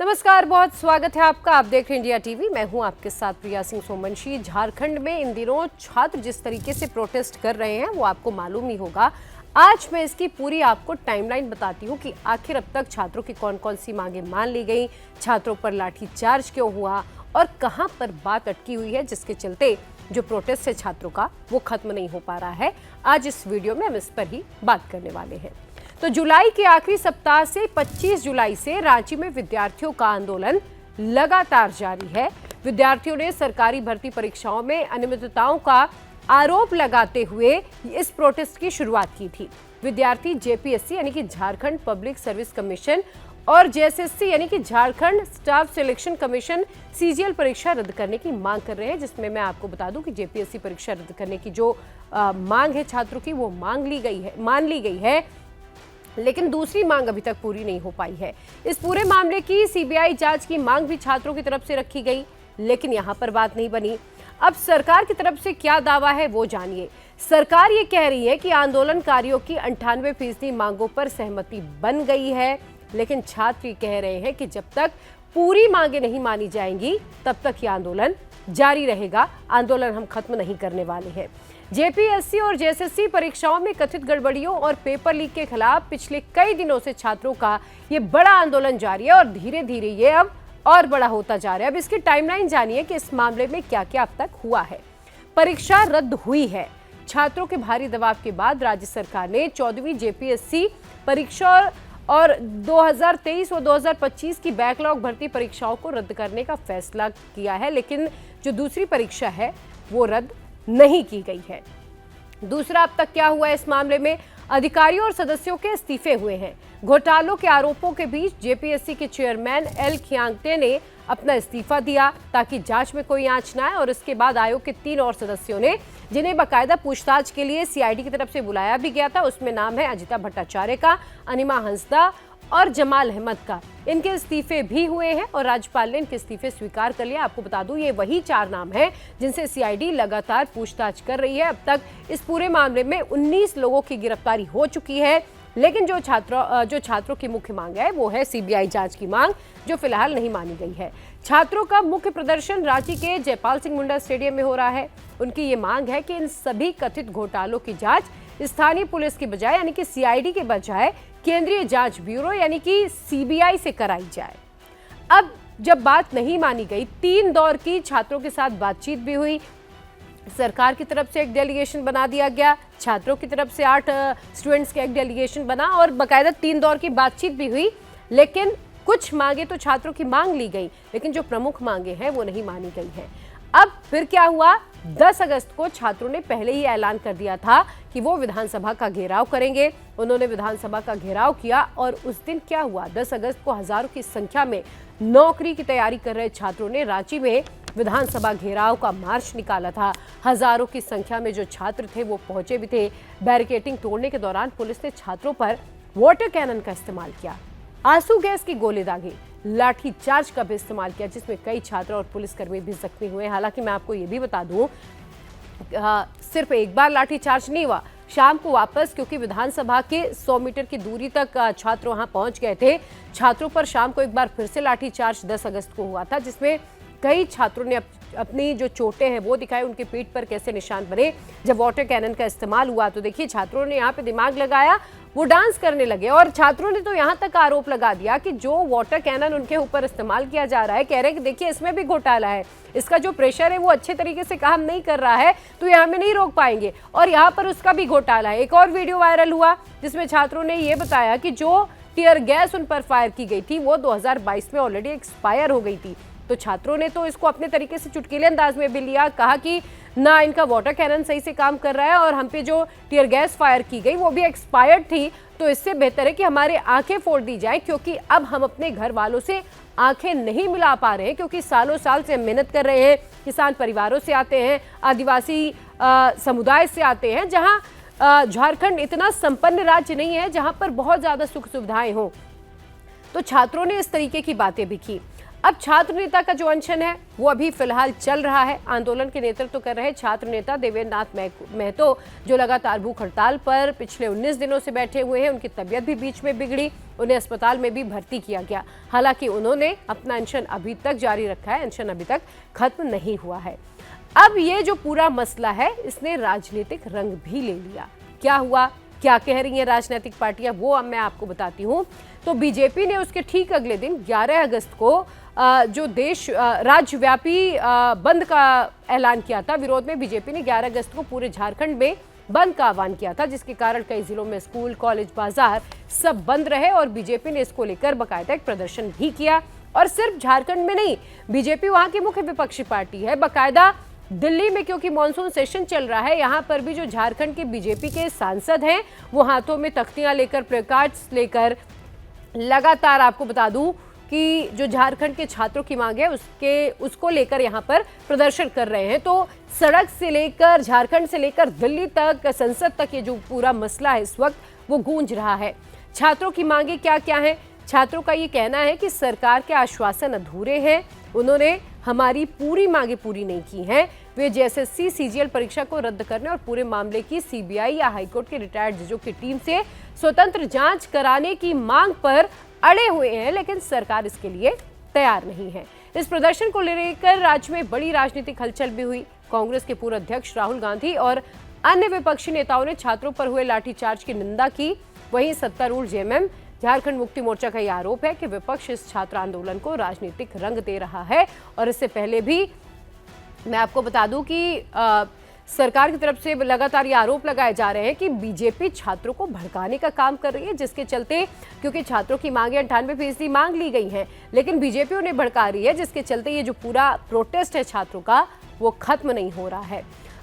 नमस्कार, बहुत स्वागत है आपका। आप देख रहे हैं इंडिया टीवी। मैं हूं आपके साथ प्रिया सिंह सोमवंशी। झारखंड में इन दिनों छात्र जिस तरीके से प्रोटेस्ट कर रहे हैं वो आपको मालूम ही होगा। आज मैं इसकी पूरी आपको टाइमलाइन बताती हूं कि आखिर अब तक छात्रों की कौन कौन सी मांगे मान ली गई, छात्रों पर लाठीचार्ज क्यों हुआ और कहां पर बात अटकी हुई है जिसके चलते जो प्रोटेस्ट है छात्रों का वो खत्म नहीं हो पा रहा है। आज इस वीडियो में हम इस पर ही बात करने वाले हैं। तो जुलाई के आखिरी सप्ताह से 25 जुलाई से रांची में विद्यार्थियों का आंदोलन लगातार जारी है। विद्यार्थियों ने सरकारी भर्ती परीक्षाओं में अनियमितताओं का आरोप लगाते हुए इस प्रोटेस्ट की शुरुआत की थी। विद्यार्थी जेपीएससी यानी कि झारखंड पब्लिक सर्विस कमीशन और जेएसएससी यानी कि Jharkhand staff selection commission CGL परीक्षा रद्द करने की मांग कर रहे हैं, जिसमें मैं आपको बता दूं कि जेपीएससी परीक्षा रद्द करने की जो मांग है छात्रों की वो मान ली गई है, लेकिन दूसरी मांग अभी तक पूरी नहीं हो पाई है। इस पूरे मामले की सीबीआई जांच की मांग भी छात्रों की तरफ से रखी गई, लेकिन यहां पर बात नहीं बनी। अब सरकार की तरफ से क्या दावा है वो जानिए। सरकार ये कह रही है कि आंदोलनकारियों की 98% मांगों पर सहमति बन गई है, लेकिन छात्र कह रहे हैं कि जब तक पूरी मांगे नहीं मानी जाएंगी तब तक ये आंदोलन जारी रहेगा। आंदोलन हम खत्म नहीं करने वाले हैं। जेपीएससी और जेएसएससी परीक्षाओं में कथित गड़बड़ियों और पेपर लीक के खिलाफ पिछले कई दिनों से छात्रों का ये बड़ा आंदोलन जारी है और धीरे धीरे ये अब और बड़ा होता जा रहा है। अब इसकी टाइमलाइन जानिए कि इस मामले में क्या क्या अब तक हुआ है। परीक्षा रद्द हुई है। छात्रों के भारी दबाव के बाद राज्य सरकार ने 14वीं जेपीएससी परीक्षा और 2023 और 2025 की बैकलॉग भर्ती परीक्षाओं को रद्द करने का फैसला किया है, लेकिन जो दूसरी परीक्षा है वो रद्द नहीं की गई है। दूसरा, अब तक क्या हुआ है इस मामले में? अधिकारियों और सदस्यों के इस्तीफे हुए हैं। घोटालों के आरोपों के बीच जेपीएससी के चेयरमैन एल खियांगटे ने अपना इस्तीफा दिया ताकि जांच में कोई आंच न आए, और इसके बाद आयोग के 3 और सदस्यों ने, जिन्हें बाकायदा पूछताछ के लिए सीआईडी की तरफ से बुलाया भी गया था, उसमें नाम है अजिता भट्टाचार्य का, अनिमा हंसदा और जमाल अहमद का, इनके इस्तीफे भी हुए हैं और राज्यपाल ने इनके इस्तीफे स्वीकार कर लिया। आपको बता दूं ये वही 4 नाम हैं जिनसे सीआईडी लगातार पूछताछ कर रही है। अब तक इस पूरे मामले में 19 लोगों की गिरफ्तारी हो चुकी है, लेकिन जो छात्रों की मुख्य मांग है वो है सीबीआई जांच की मांग, जो फिलहाल नहीं मानी गई है। छात्रों का मुख्य प्रदर्शन रांची के जयपाल सिंह मुंडा स्टेडियम में हो रहा है। उनकी ये मांग है कि इन सभी कथित घोटालों की जांच स्थानीय पुलिस की बजाय यानी कि सीआईडी के बजाय केंद्रीय जांच ब्यूरो यानी कि सीबीआई से कराई जाए। अब जब बात नहीं मानी गई, 3 दौर की छात्रों के साथ बातचीत भी हुई। सरकार की तरफ से एक डेलीगेशन बना दिया गया, छात्रों की तरफ से 8 स्टूडेंट्स का एक डेलीगेशन बना और बाकायदा 3 दौर की बातचीत भी हुई, लेकिन कुछ मांगे तो छात्रों की मांग ली गई, लेकिन जो प्रमुख मांगे हैं वो नहीं मानी गई हैं। अब फिर क्या हुआ? 10 अगस्त को छात्रों ने पहले ही ऐलान कर दिया था कि वो विधानसभा का घेराव करेंगे। उन्होंने विधानसभा का घेराव किया और उस दिन क्या हुआ? 10 अगस्त को हजारों की संख्या में नौकरी की तैयारी कर रहे छात्रों ने रांची में विधानसभा घेराव का मार्च निकाला था। हजारों की संख्या में जो छात्र थे वो पहुंचे भी थे। बैरिकेडिंग तोड़ने के दौरान पुलिस ने छात्रों पर वाटर कैनन का इस्तेमाल किया, आंसू गैस की गोली दागी, लाठी चार्ज का भी इस्तेमाल किया, जिसमें कई छात्र और पुलिसकर्मी भी जख्मी हुए। हालांकि मैं आपको ये भी बता दूं, सिर्फ एक बार लाठी चार्ज नहीं हुआ। शाम को वापस, क्योंकि विधानसभा के 100 मीटर की दूरी तक छात्र वहां पहुंच गए थे, छात्रों पर शाम को एक बार फिर से लाठी चार्ज 10 अगस्त को हुआ था, जिसमें कई छात्रों ने अपनी जो चोटें हैं वो दिखाई, उनके पीठ पर कैसे निशान बने। जब वाटर कैनन का इस्तेमाल हुआ तो देखिए छात्रों ने यहाँ पे दिमाग लगाया, वो डांस करने लगे और छात्रों ने तो यहाँ तक आरोप लगा दिया कि जो वाटर कैनन उनके ऊपर इस्तेमाल किया जा रहा है, कह रहे हैं कि देखिए इसमें भी घोटाला है, इसका जो प्रेशर है वो अच्छे तरीके से काम नहीं कर रहा है, तो यहाँ में नहीं रोक पाएंगे और यहाँ पर उसका भी घोटाला है। एक और वीडियो वायरल हुआ जिसमें छात्रों ने ये बताया कि जो टीयर गैस उन पर फायर की गई थी वो 2022 में ऑलरेडी एक्सपायर हो गई थी। तो छात्रों ने तो इसको अपने तरीके से चुटकीले अंदाज में भी लिया, कहा कि ना इनका वाटर कैनन सही से काम कर रहा है और हम पे जो टीयर गैस फायर की गई वो भी एक्सपायर्ड थी, तो इससे बेहतर है कि हमारे आंखें फोड़ दी जाए, क्योंकि अब हम अपने घर वालों से आंखें नहीं मिला पा रहे हैं, क्योंकि सालों साल से मेहनत कर रहे हैं, किसान परिवारों से आते हैं, आदिवासी समुदाय से आते हैं, जहाँ झारखंड इतना संपन्न राज्य नहीं है जहाँ पर बहुत ज़्यादा सुख सुविधाएं हों। तो छात्रों ने इस तरीके की बातें भी की। अब छात्र नेता का जो अनशन है वो अभी फिलहाल चल रहा है। आंदोलन के नेतृत्व कर रहे छात्र नेता देवेंद्र नाथ महतो, जो लगातार भूख हड़ताल पर पिछले 19 दिनों से बैठे हुए हैं, उनकी तबीयत भी बीच में बिगड़ी, उन्हें अस्पताल में भी भर्ती किया गया। हालांकि उन्होंने अपना अनशन अभी तक जारी रखा है, अनशन अभी तक खत्म नहीं हुआ है। अब ये जो पूरा मसला है इसने राजनीतिक रंग भी ले लिया। क्या हुआ, क्या कह रही हैं राजनीतिक पार्टियां, वो अब मैं आपको बताती हूँ। तो बीजेपी ने उसके ठीक अगले दिन 11 अगस्त को जो राज्यव्यापी बंद का ऐलान किया था। विरोध में बीजेपी ने 11 अगस्त को पूरे झारखंड में बंद का आह्वान किया था, जिसके कारण कई जिलों में स्कूल, कॉलेज, बाजार सब बंद रहे और बीजेपी ने इसको लेकर बाकायदा एक प्रदर्शन भी किया। और सिर्फ झारखंड में नहीं, बीजेपी वहां की मुख्य विपक्षी पार्टी है, बाकायदा दिल्ली में क्योंकि मॉनसून सेशन चल रहा है, यहाँ पर भी जो झारखंड के बीजेपी के सांसद हैं वो हाथों में तख्तियां लेकर, प्लेकार्ड्स लेकर लगातार, आपको बता दूं कि जो झारखंड के छात्रों की मांग है उसको लेकर यहाँ पर प्रदर्शन कर रहे हैं। तो सड़क से लेकर, झारखंड से लेकर दिल्ली तक, संसद तक ये जो पूरा मसला है इस वक्त वो गूंज रहा है। छात्रों की मांगे क्या क्या है? छात्रों का ये कहना है कि सरकार के आश्वासन अधूरे हैं, उन्होंने हमारी पूरी मांगे पूरी नहीं की हैं। वे जेएसएससी सीजीएल परीक्षा को रद्द करने और पूरे मामले की सीबीआई या हाईकोर्ट के रिटायर्ड जजों की टीम से स्वतंत्र जांच कराने की मांग पर अड़े हुए हैं, लेकिन सरकार इसके लिए तैयार नहीं है। इस प्रदर्शन को लेकर राज्य में बड़ी राजनीतिक हलचल भी हुई। कांग्रेस के पूर्व अध्यक्ष राहुल गांधी और अन्य विपक्षी नेताओं ने छात्रों पर हुए लाठीचार्ज की निंदा की। वहीं सत्तारूढ़ जेएमएम झारखंड मुक्ति मोर्चा का यह आरोप है कि विपक्ष इस छात्र आंदोलन को राजनीतिक रंग दे रहा है। और इससे पहले भी मैं आपको बता दूं कि सरकार की तरफ से लगातार ये आरोप लगाए जा रहे हैं कि बीजेपी छात्रों को भड़काने का काम कर रही है, जिसके चलते, क्योंकि छात्रों की मांगे 98% मांग ली गई हैं, लेकिन बीजेपी उन्हें भड़का रही है, जिसके चलते ये जो पूरा प्रोटेस्ट है छात्रों का वो खत्म नहीं हो रहा है।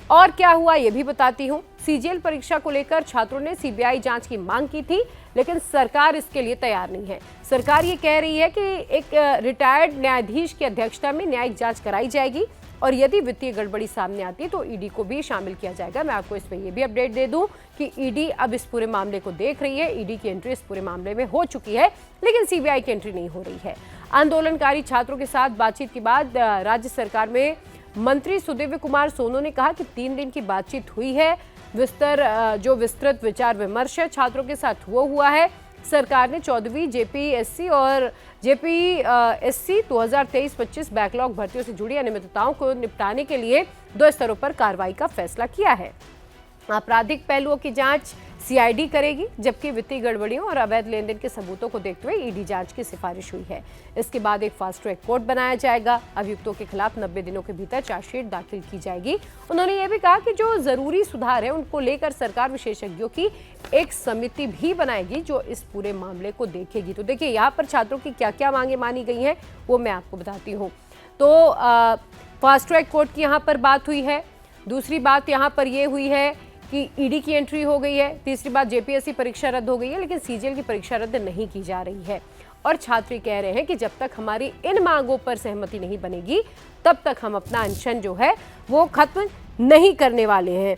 और क्या हुआ ये भी बताती हूँ। सीजीएल परीक्षा को लेकर छात्रों ने सीबीआई जांच की मांग की थी, लेकिन सरकार इसके लिए तैयार नहीं है। सरकार ये कह रही है कि एक रिटायर्ड न्यायाधीश की अध्यक्षता में न्यायिक जांच कराई जाएगी और यदि वित्तीय गड़बड़ी सामने आती है तो ईडी को भी शामिल किया जाएगा। मैं आपको इसमें ये भी अपडेट दे दूं कि ईडी अब इस पूरे मामले को देख रही है। ईडी की एंट्री इस पूरे मामले में हो चुकी है, लेकिन सीबीआई की एंट्री नहीं हो रही है। आंदोलनकारी छात्रों के साथ बातचीत के बाद राज्य सरकार में मंत्री सुदिव्य कुमार सोनू ने कहा कि 3 दिन की बातचीत हुई है। विस्तृत विचार विमर्श है छात्रों के साथ वो हुआ है। सरकार ने 14वीं जेपीएससी और जेपीएससी 2023-25 बैकलॉग भर्तियों से जुड़ी अनियमितताओं को निपटाने के लिए 2 स्तरों पर कार्रवाई का फैसला किया है। आपराधिक पहलुओं की जांच सीआईडी करेगी, जबकि वित्तीय गड़बड़ियों और अवैध लेन देन के सबूतों को देखते हुए ईडी जांच की सिफारिश हुई है। इसके बाद एक फास्ट ट्रैक कोर्ट बनाया जाएगा। अभियुक्तों के खिलाफ 90 दिनों के भीतर चार्जशीट दाखिल की जाएगी। उन्होंने ये भी कहा कि जो जरूरी सुधार है उनको लेकर सरकार विशेषज्ञों की एक समिति भी बनाएगी जो इस पूरे मामले को देखेगी। तो देखिए यहाँ पर छात्रों की क्या क्या मांगे मानी गई हैं वो मैं आपको बताती हूँ। तो फास्ट ट्रैक कोर्ट की यहाँ पर बात हुई है। दूसरी बात यहाँ पर यह हुई है कि ईडी की एंट्री हो गई है। तीसरी बात, जेपीएससी परीक्षा रद्द हो गई है, लेकिन सीजीएल की परीक्षा रद्द नहीं की जा रही है। और छात्र कह रहे हैं कि जब तक हमारी इन मांगों पर सहमति नहीं बनेगी तब तक हम अपना अनशन जो है वो खत्म नहीं करने वाले हैं।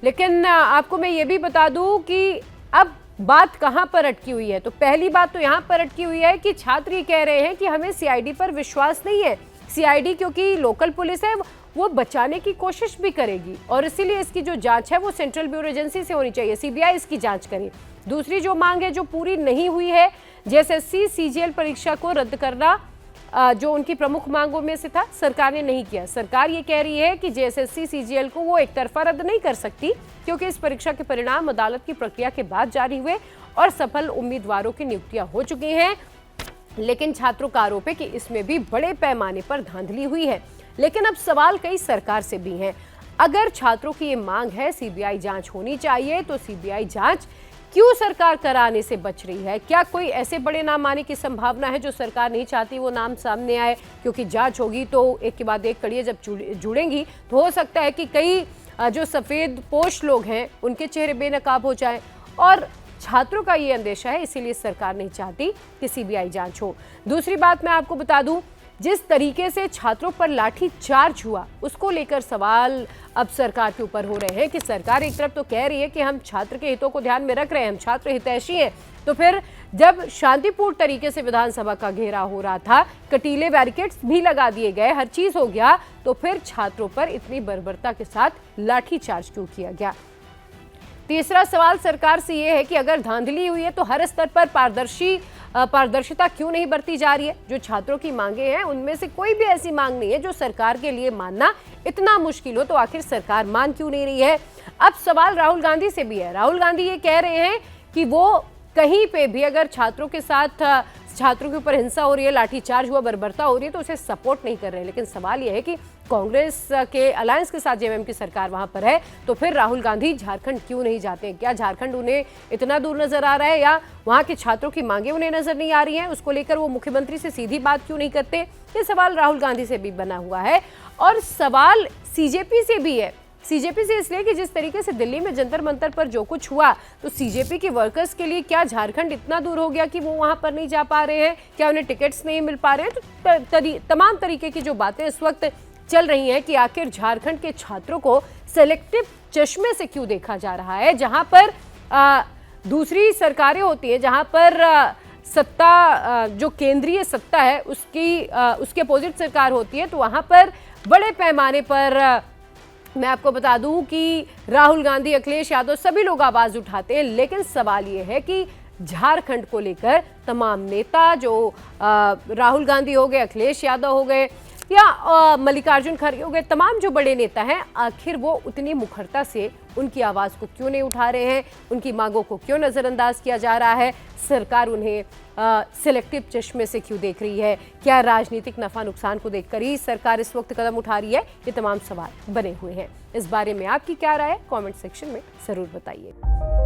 लेकिन आपको मैं ये भी बता दूं कि अब बात कहां पर अटकी हुई है। तो पहली बात तो यहां पर अटकी हुई है कि छात्र ये कह रहे हैं कि हमें सीआईडी पर विश्वास नहीं है। सीआईडी क्योंकि लोकल पुलिस है वो बचाने की कोशिश भी करेगी और इसीलिए इसकी जो जांच है वो सेंट्रल ब्यूरो एजेंसी से होनी चाहिए, सीबीआई इसकी जांच करे। दूसरी जो मांग है जो पूरी नहीं हुई है, जेएसएससी सीजीएल परीक्षा को रद्द करना जो उनकी प्रमुख मांगों में से था, सरकार ने नहीं किया। सरकार ये कह रही है कि जेएसएससी सीजीएल को वो एक तरफा रद्द नहीं कर सकती क्योंकि इस परीक्षा के परिणाम अदालत की प्रक्रिया के बाद जारी हुए और सफल उम्मीदवारों की नियुक्तियां हो चुकी हैं। लेकिन छात्रों का आरोप है कि इसमें भी बड़े पैमाने पर धांधली हुई है। लेकिन अब सवाल कई सरकार से भी हैं। अगर छात्रों की ये मांग है सीबीआई जांच होनी चाहिए, तो सीबीआई जांच क्यों सरकार कराने से बच रही है? क्या कोई ऐसे बड़े नाम आने की संभावना है जो सरकार नहीं चाहती वो नाम सामने आए? क्योंकि जांच होगी तो एक के बाद एक कड़ियां जब जुड़ेंगी तो हो सकता है कि कई जो सफेद पोश लोग हैं उनके चेहरे बेनकाब हो जाएं और छात्रों का ये अंदेशा है, इसीलिए सरकार नहीं चाहती कि सीबीआई जांच हो। दूसरी बात मैं आपको बता दूं जिस तरीके से छात्रों पर लाठी चार्ज हुआ उसको लेकर सवाल अब सरकार के ऊपर हो रहे हैं कि सरकार एक तरफ तो कह रही है कि हम छात्र के हितों को ध्यान में रख रहे हैं, हम छात्र हितैषी हैं, तो फिर जब शांतिपूर्ण तरीके से विधानसभा का घेराव हो रहा था, कटीले बैरिकेड्स भी लगा दिए गए, हर चीज हो गया, तो फिर छात्रों पर इतनी बर्बरता के साथ लाठीचार्ज क्यों किया गया। तीसरा सवाल सरकार से यह है कि अगर धांधली हुई है तो हर स्तर पर पारदर्शिता क्यों नहीं बरती जा रही है। जो छात्रों की मांगे हैं उनमें से कोई भी ऐसी मांग नहीं है जो सरकार के लिए मानना इतना मुश्किल हो, तो आखिर सरकार मान क्यों नहीं रही है। अब सवाल राहुल गांधी से भी है। राहुल गांधी ये कह रहे हैं कि वो कहीं पे भी अगर छात्रों के ऊपर हिंसा हो रही है, लाठीचार्ज हुआ, बर्बरता हो रही है, तो उसे सपोर्ट नहीं कर रहे हैं। लेकिन सवाल यह है कि कांग्रेस के अलायंस के साथ जेएमएम की सरकार वहां पर है, तो फिर राहुल गांधी झारखंड क्यों नहीं जाते हैं। क्या झारखंड उन्हें इतना दूर नजर आ रहा है, या वहां के छात्रों की मांगे उन्हें नजर नहीं आ रही हैं, उसको लेकर वो मुख्यमंत्री से सीधी बात क्यों नहीं करते। ये सवाल राहुल गांधी से भी बना हुआ है। और सवाल सीजेपी से भी है। सीजेपी से इसलिए कि जिस तरीके से दिल्ली में जंतर मंतर पर जो कुछ हुआ, तो सीजेपी के वर्कर्स के लिए क्या झारखंड इतना दूर हो गया कि वो वहां पर नहीं जा पा रहे हैं, क्या उन्हें टिकट्स नहीं मिल पा रहे हैं। तो तमाम तरीके की जो बातें इस वक्त चल रही हैं कि आखिर झारखंड के छात्रों को सेलेक्टिव चश्मे से क्यों देखा जा रहा है। जहां पर दूसरी सरकारें होती हैं, जहां पर सत्ता जो केंद्रीय सत्ता है उसके अपोजिट सरकार होती है, तो वहां पर बड़े पैमाने पर मैं आपको बता दूं कि राहुल गांधी, अखिलेश यादव सभी लोग आवाज उठाते हैं। लेकिन सवाल यह है कि झारखंड को लेकर तमाम नेता, जो राहुल गांधी हो गए, अखिलेश यादव हो गए, या मल्लिकार्जुन खड़गे हो गए, तमाम जो बड़े नेता हैं, आखिर वो उतनी मुखरता से उनकी आवाज़ को क्यों नहीं उठा रहे हैं, उनकी मांगों को क्यों नज़रअंदाज किया जा रहा है। सरकार उन्हें सिलेक्टिव चश्मे से क्यों देख रही है। क्या राजनीतिक नफा नुकसान को देखकर ही सरकार इस वक्त कदम उठा रही है। ये तमाम सवाल बने हुए हैं। इस बारे में आपकी क्या राय है, कमेंट सेक्शन में ज़रूर बताइए।